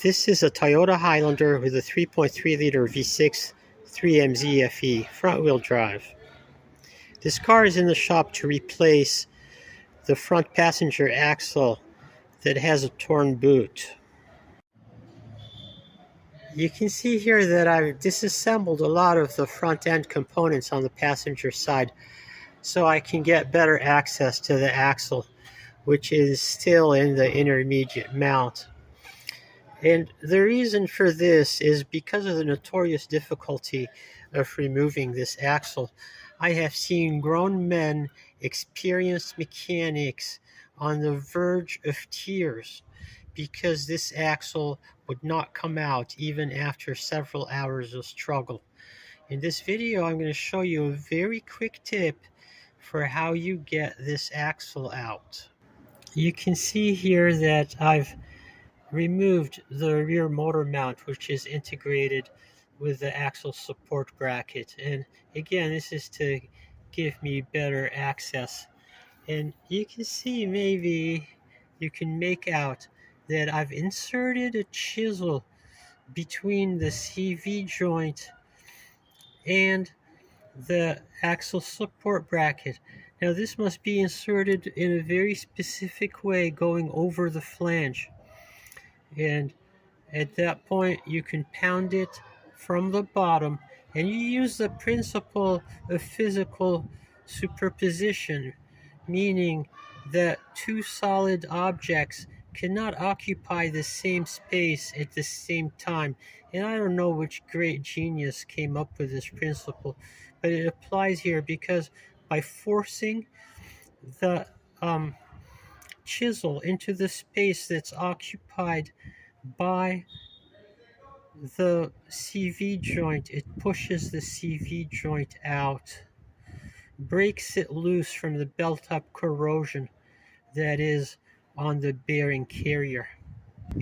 This is a Toyota Highlander with a 3.3-liter V6 3mz-fe front-wheel drive. This car is in the shop to replace the front passenger axle that has a torn boot. You can see here that I've disassembled a lot of the front end components on the passenger side so I can get better access to the axle, which is still in the intermediate mount. And the reason for this is because of the notorious difficulty of removing this axle. I have seen grown men, experienced mechanics, on the verge of tears because this axle would not come out even after several hours of struggle. In this video, I'm going to show you a very quick tip for how you get this axle out. You can see here that I've removed the rear motor mount, which is integrated with the axle support bracket, and again, this is to give me better access. And you can see, maybe you can make out that I've inserted a chisel between the CV joint and the axle support bracket. Now this must be inserted in a very specific way, going over the flange, and at that point you can pound it from the bottom, and you use the principle of physical superposition, meaning that two solid objects cannot occupy the same space at the same time. And I don't know which great genius came up with this principle, but it applies here, because by forcing the chisel into the space that's occupied by the CV joint, it pushes the CV joint out, breaks it loose from the built-up corrosion that is on the bearing carrier.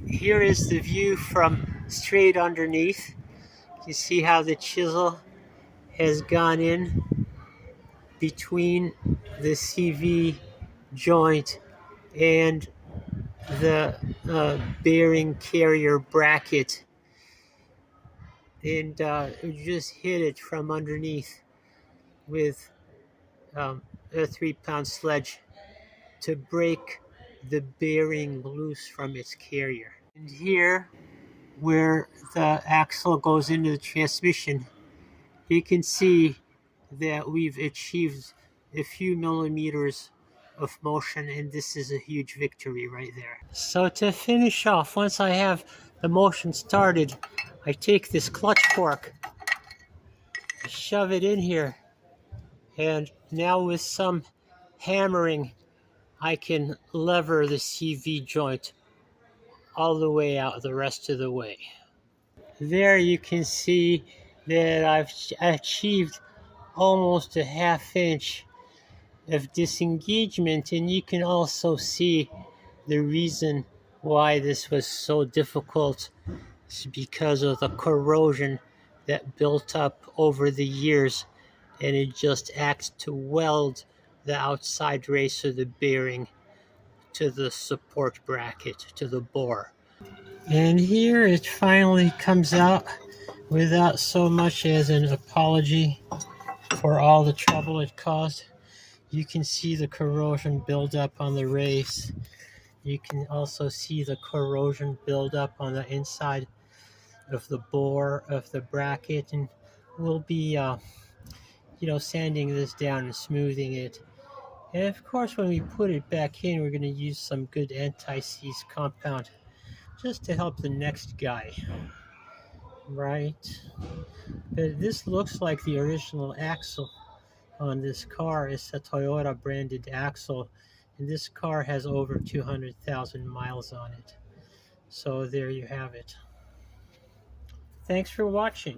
Here is the view from straight underneath. You see how the chisel has gone in between the CV joint and the bearing carrier bracket, and just hit it from underneath with a 3-pound sledge to break the bearing loose from its carrier. And here, where the axle goes into the transmission, you can see that we've achieved a few millimeters of motion, and this is a huge victory right there. So to finish off, once I have the motion started, I take this clutch fork, shove it in here, and now with some hammering I can lever the CV joint all the way out the rest of the way. There you can see that I've achieved almost a ½ of disengagement, and you can also see the reason why this was so difficult. It's because of the corrosion that built up over the years, and it just acts to weld the outside race of the bearing to the support bracket, to the bore. And here it finally comes out without so much as an apology for all the trouble it caused. You can see the corrosion build up on the race. You can also see the corrosion build up on the inside of the bore of the bracket, and we'll be sanding this down and smoothing it. And of course, when we put it back in, we're going to use some good anti-seize compound just to help the next guy, right? But this looks like the original axle on this car. It's a Toyota branded axle, and this car has over 200,000 miles on it. So there you have it. Thanks for watching.